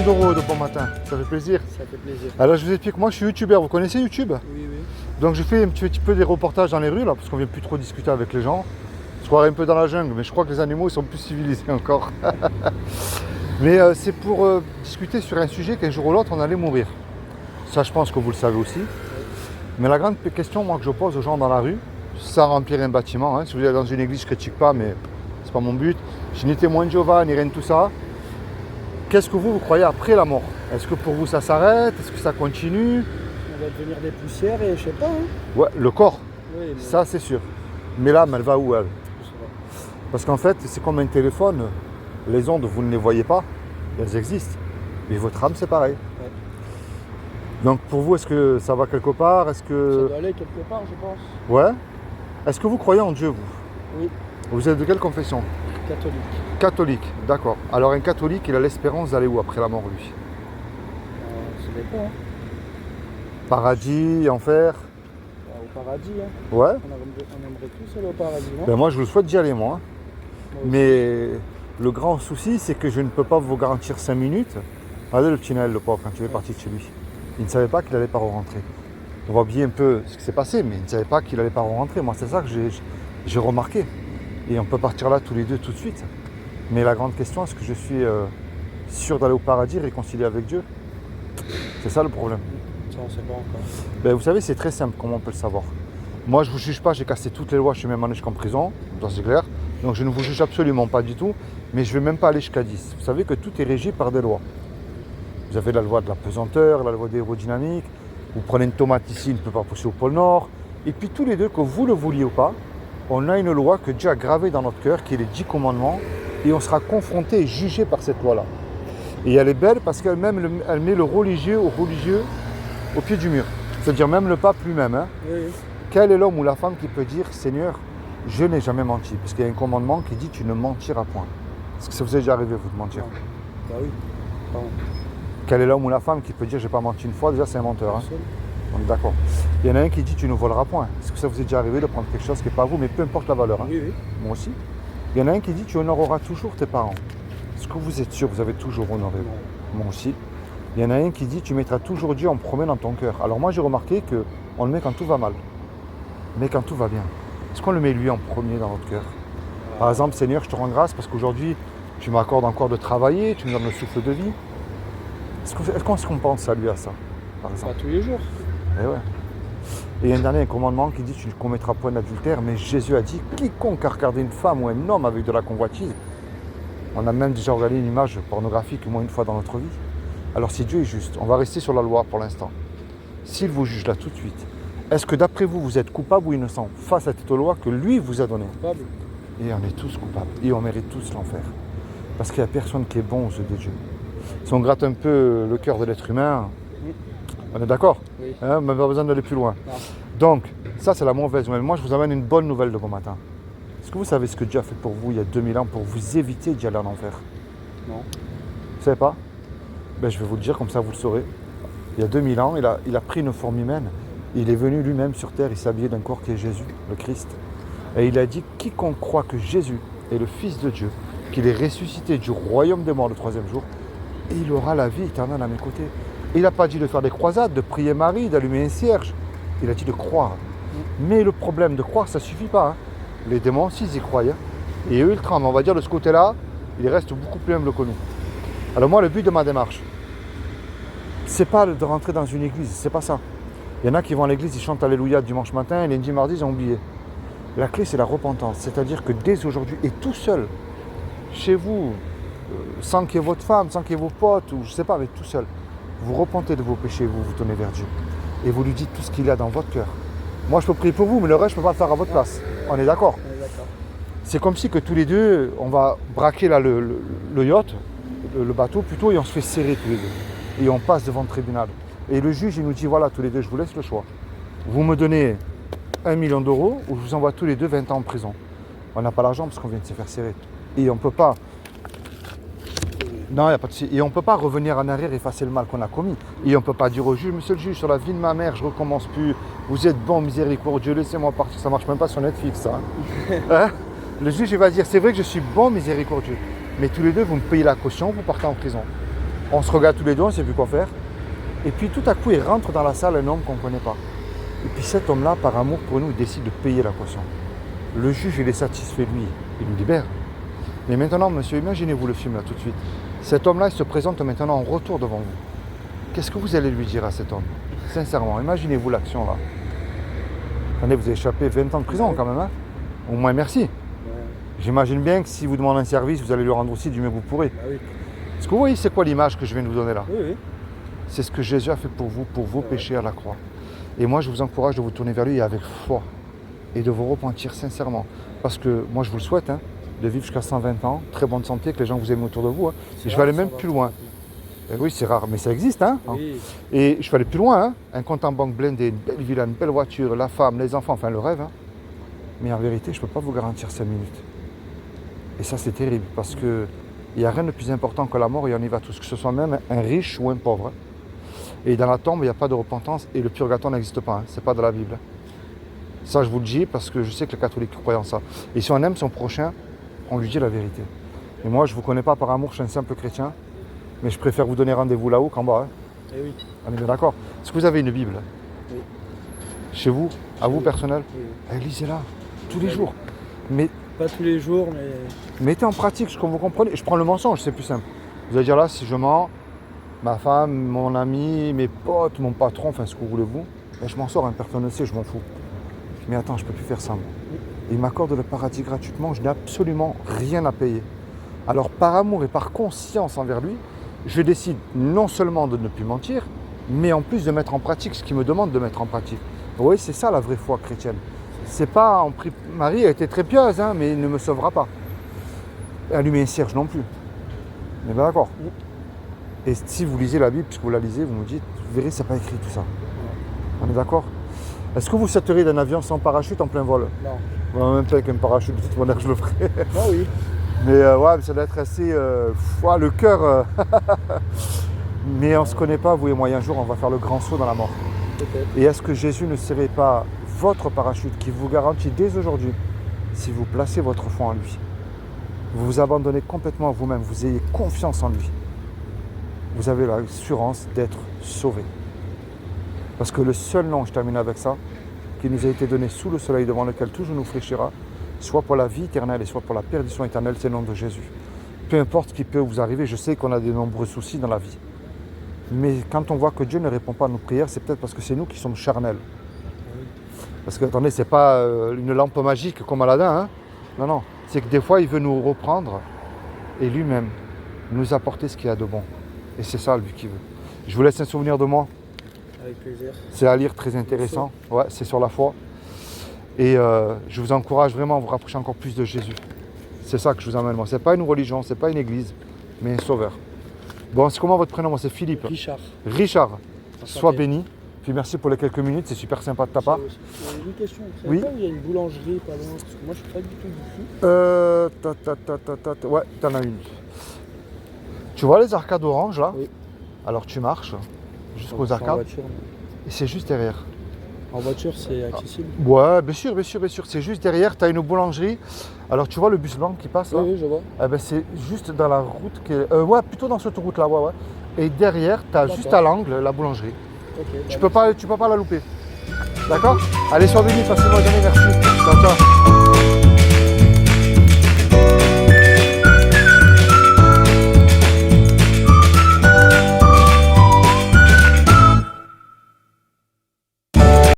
d'euros de bon matin, ça fait plaisir. Ça fait plaisir. Alors je vous explique, moi je suis youtubeur, vous connaissez YouTube? Oui, oui. Donc je fais un petit peu des reportages dans les rues là, parce qu'on vient plus trop discuter avec les gens. Je croirais un peu dans la jungle, mais je crois que les animaux ils sont plus civilisés encore. Mais c'est pour discuter sur un sujet qu'un jour ou l'autre on allait mourir. Ça je pense que vous le savez aussi. Mais la grande question moi que je pose aux gens dans la rue, sans remplir un bâtiment, hein, si vous êtes dans une église je critique pas, mais c'est pas mon but. Je n'ai témoin de Jéhovah, ni rien de tout ça. Qu'est-ce que vous croyez après la mort? Est-ce que pour vous ça s'arrête? Est-ce que ça continue? On va devenir des poussières et je sais pas. Hein. Ouais, le corps, Oui, mais ça c'est sûr. Mais l'âme, elle va où elle? je sais pas. Parce qu'en fait, c'est comme un téléphone. Les ondes, vous ne les voyez pas, elles existent. Mais votre âme, c'est pareil. Ouais. Donc pour vous, est-ce que ça va quelque part? Est-ce Ça que... doit aller quelque part, je pense. Ouais. Est-ce que vous croyez en Dieu, vous? Oui, Vous êtes de quelle confession? catholique. Catholique, d'accord. Alors un catholique, il a l'espérance d'aller où après la mort, lui? Ça dépend. Hein. Paradis, enfer? Au paradis. Hein. Ouais. On aimerait tous aller au paradis, non? Ben moi, je vous souhaite d'y aller, moi. Moi aussi. Mais le grand souci, c'est que je ne peux pas vous garantir 5 minutes. Regardez le petit Noël, le pauvre, quand il est parti de chez lui. Il ne savait pas qu'il n'allait pas rentrer. On voit bien un peu ce qui s'est passé, mais il ne savait pas qu'il n'allait pas rentrer. Moi, c'est ça que j'ai remarqué. Et on peut partir là tous les deux tout de suite. Mais la grande question, est-ce que je suis sûr d'aller au paradis, réconcilié avec Dieu? C'est ça le problème. Ça, on sait pas encore. Ben, vous savez, c'est très simple, comment on peut le savoir. Moi, je ne vous juge pas, j'ai cassé toutes les lois, je suis même allé jusqu'en prison, dans c'est clair. Donc je ne vous juge absolument pas du tout, mais je ne vais même pas aller jusqu'à 10. Vous savez que tout est régi par des lois. Vous avez la loi de la pesanteur, la loi d'aérodynamique. Vous prenez une tomate ici, il ne peut pas pousser au pôle Nord. Et puis tous les deux, que vous le vouliez ou pas, on a une loi que Dieu a gravée dans notre cœur, qui est les 10 commandements, et on sera confronté et jugé par cette loi-là. Et elle est belle parce qu'elle elle met le religieux au pied du mur. C'est-à-dire même le pape lui-même. Hein. Oui, oui. Quel est l'homme ou la femme qui peut dire « Seigneur, je n'ai jamais menti » parce qu'il y a un commandement qui dit « Tu ne mentiras point ». Est-ce que ça vous est déjà arrivé, vous, de mentir? Non. Bah oui. Pardon. Quel est l'homme ou la femme qui peut dire « J'ai pas menti une fois » Déjà, c'est un menteur. Hein. Personne. On est d'accord. Il y en a un qui dit « Tu ne voleras point ». Est-ce que ça vous est déjà arrivé de prendre quelque chose qui n'est pas vous, mais peu importe la valeur? Hein. Oui, oui. Moi aussi. Il y en a un qui dit « Tu honoreras toujours tes parents ». Est-ce que vous êtes sûr que vous avez toujours honoré? Non. Moi aussi. Il y en a un qui dit « Tu mettras toujours Dieu en premier dans ton cœur ». Alors moi, j'ai remarqué qu'on le met quand tout va mal. Mais quand tout va bien, est-ce qu'on le met lui en premier dans notre cœur? Par exemple, Seigneur, je te rends grâce parce qu'aujourd'hui, tu m'accordes encore de travailler, tu me donnes le souffle de vie. Est-ce qu'on pense à lui à ça, par exemple? Pas tous les jours. Eh ouais. Et il y a un dernier commandement qui dit tu ne commettras point d'adultère, mais Jésus a dit quiconque a regardé une femme ou un homme avec de la convoitise, on a même déjà regardé une image pornographique au moins une fois dans notre vie. Alors si Dieu est juste, on va rester sur la loi pour l'instant. S'il vous juge là tout de suite, est-ce que d'après vous, vous êtes coupable ou innocent face à cette loi que lui vous a donnée? Coupable. Et on est tous coupables. Et on mérite tous l'enfer. Parce qu'il n'y a personne qui est bon aux yeux de Dieu. Si on gratte un peu le cœur de l'être humain, on est d'accord? Oui. Hein, on n'a pas besoin d'aller plus loin. Non. Donc, ça c'est la mauvaise nouvelle. Moi, je vous amène une bonne nouvelle de bon matin. Est-ce que vous savez ce que Dieu a fait pour vous il y a 2000 ans pour vous éviter d'y aller en enfer? Non. Vous ne savez pas? Ben, je vais vous le dire, comme ça vous le saurez. Il y a 2000 ans, il a pris une forme humaine. Il est venu lui-même sur terre, il s'est habillé d'un corps qui est Jésus, le Christ. Et il a dit, quiconque croit que Jésus est le Fils de Dieu, qu'il est ressuscité du royaume des morts le 3e jour, il aura la vie éternelle à mes côtés. Et il n'a pas dit de faire des croisades, de prier Marie, d'allumer un cierge. Il a dit de croire. Mais le problème de croire, ça ne suffit pas. Hein. Les démons, s'ils y croient, hein, et eux, ils tremblent. On va dire de ce côté-là, ils restent beaucoup plus humbles que nous. Alors moi, le but de ma démarche, c'est pas de rentrer dans une église, c'est pas ça. Il y en a qui vont à l'église, ils chantent Alléluia dimanche matin, et lundi, mardi, ils ont oublié. La clé, c'est la repentance. C'est-à-dire que dès aujourd'hui, et tout seul, chez vous, sans qu'il y ait votre femme, sans qu'il y ait vos potes, ou je sais pas, mais tout seul, vous repentez de vos péchés, vous vous tournez vers Dieu. Et vous lui dites tout ce qu'il y a dans votre cœur. Moi, je peux prier pour vous, mais le reste, je ne peux pas le faire à votre place. On est d'accord? On est d'accord. C'est comme si que tous les deux, on va braquer là, le yacht, le bateau plutôt, et on se fait serrer tous les deux. Et on passe devant le tribunal. Et le juge, il nous dit, voilà, tous les deux, je vous laisse le choix. Vous me donnez 1 million d'euros ou je vous envoie tous les deux 20 ans en prison. On n'a pas l'argent parce qu'on vient de se faire serrer. Et on ne peut pas... Non, il n'y a pas de souci. Et on ne peut pas revenir en arrière et effacer le mal qu'on a commis. Et on ne peut pas dire au juge, monsieur le juge, sur la vie de ma mère, je ne recommence plus. Vous êtes bon, miséricordieux, laissez-moi partir. Ça ne marche même pas sur Netflix, ça. Hein? Le juge, il va dire, c'est vrai que je suis bon, miséricordieux. Mais tous les deux, vous me payez la caution, vous partez en prison. On se regarde tous les deux, on ne sait plus quoi faire. Et puis tout à coup, il rentre dans la salle un homme qu'on ne connaît pas. Et puis cet homme-là, par amour pour nous, il décide de payer la caution. Le juge, il est satisfait, lui, il nous libère. Mais maintenant, monsieur, imaginez-vous le film là tout de suite. Cet homme-là, il se présente maintenant en retour devant vous. Qu'est-ce que vous allez lui dire à cet homme? Sincèrement, imaginez-vous l'action là. Attendez, vous avez échappé 20 ans de prison quand même, hein? Au moins merci. Ouais. J'imagine bien que si vous demandez un service, vous allez lui rendre aussi du mieux que vous pourrez. Bah oui. Est-ce que vous voyez, c'est quoi l'image que je viens de vous donner là? Oui, oui. C'est ce que Jésus a fait pour vous, pour vos péchés à la croix. Et moi, je vous encourage de vous tourner vers lui avec foi et de vous repentir sincèrement. Parce que moi, je vous le souhaite, hein, de vivre jusqu'à 120 ans, très bonne santé, que les gens vous aiment autour de vous. Hein. Et je vais aller même plus loin. Et oui, c'est rare, mais ça existe. Hein. Oui. Et je vais aller plus loin. Hein. Un compte en banque blindé, une belle villa, une belle voiture, la femme, les enfants, enfin le rêve. Hein. Mais en vérité, je ne peux pas vous garantir 5 minutes. Et ça, c'est terrible parce qu'il n'y a rien de plus important que la mort et on y va tous, que ce soit même un riche ou un pauvre. Hein. Et dans la tombe, il n'y a pas de repentance et le purgatoire n'existe pas. Hein. Ce n'est pas dans la Bible. Ça, je vous le dis parce que je sais que les catholiques croient en ça. Et si on aime son prochain, on lui dit la vérité. Et moi, je ne vous connais pas par amour, je suis un simple chrétien. Mais je préfère vous donner rendez-vous là-haut qu'en bas. Hein. Eh oui. On est bien d'accord. Est-ce que vous avez une Bible? Oui. Chez vous? À vous, Oui. personnel? Oui. Lisez-la, tous les jours. Mais Pas tous les jours, mais... mettez en pratique ce que vous comprenez. Je prends le mensonge, c'est plus simple. Vous allez dire là, si je mens, ma femme, mon ami, mes potes, mon patron, enfin ce que voulez-vous, ben, je m'en sors, hein, personne ne sait, je m'en fous. Mais attends, je ne peux plus faire ça. Moi. Il m'accorde le paradis gratuitement, je n'ai absolument rien à payer. Alors par amour et par conscience envers lui, je décide non seulement de ne plus mentir, mais en plus de mettre en pratique ce qu'il me demande de mettre en pratique. Vous voyez, c'est ça la vraie foi chrétienne. C'est pas en pri... Marie a été très pieuse, hein, mais il ne me sauvera pas. Allumer un cierge non plus. Mais bien d'accord. Et si vous lisez la Bible, puisque vous la lisez, vous me dites, vous verrez, c'est pas écrit tout ça. On est d'accord? Est-ce que vous sauteriez d'un avion sans parachute en plein vol? Non. Même pas avec un parachute, de toute manière, je le ferai. Ah oui. Mais ouais, ça doit être assez... le cœur... Mais on ne se connaît pas, vous et moi, et un jour, on va faire le grand saut dans la mort. Peut-être. Et est-ce que Jésus ne serait pas votre parachute qui vous garantit dès aujourd'hui, si vous placez votre foi en lui, vous vous abandonnez complètement à vous-même, vous ayez confiance en lui, vous avez l'assurance d'être sauvé. Parce que le seul nom, je termine avec ça, qui nous a été donné sous le soleil devant lequel tout genou fléchira, soit pour la vie éternelle et soit pour la perdition éternelle, c'est le nom de Jésus. Peu importe ce qui peut vous arriver, je sais qu'on a de nombreux soucis dans la vie. Mais quand on voit que Dieu ne répond pas à nos prières, c'est peut-être parce que c'est nous qui sommes charnels. Parce que, attendez, c'est pas une lampe magique comme Aladin, hein. Non, non. C'est que des fois, il veut nous reprendre et lui-même nous apporter ce qu'il y a de bon. Et c'est ça, lui, qui veut. Je vous laisse un souvenir de moi. Avec plaisir. C'est à lire, très intéressant. Ouais, c'est sur la foi. Et je vous encourage vraiment à vous rapprocher encore plus de Jésus. C'est ça que je vous emmène, moi. C'est pas une religion, c'est pas une église, mais un sauveur. Bon, c'est comment votre prénom? Moi, c'est Philippe. Richard. Richard, Enchanté. sois béni. Puis merci pour les quelques minutes, c'est super sympa de ta part. J'ai une question. Vous savez Oui. pas où il y a une boulangerie pas loin? Parce que moi, je suis pas du tout d'ici. Ouais, t'en as une. Tu vois les arcades orange là? Oui. Alors tu marches jusqu'aux En arcades voiture. et c'est juste derrière. En voiture, c'est accessible? Ouais, bien sûr. C'est juste derrière, tu as une boulangerie. Alors tu vois le bus blanc qui passe là? Oui, oui, je vois. Eh ben, c'est juste dans la route qui est... ouais, plutôt dans cette route là, ouais. Et derrière, tu as D'accord. juste à l'angle la boulangerie. Ok. Tu peux pas la louper. D'accord? Allez, sois béni, passez-moi jamais, merci. Ciao, ciao.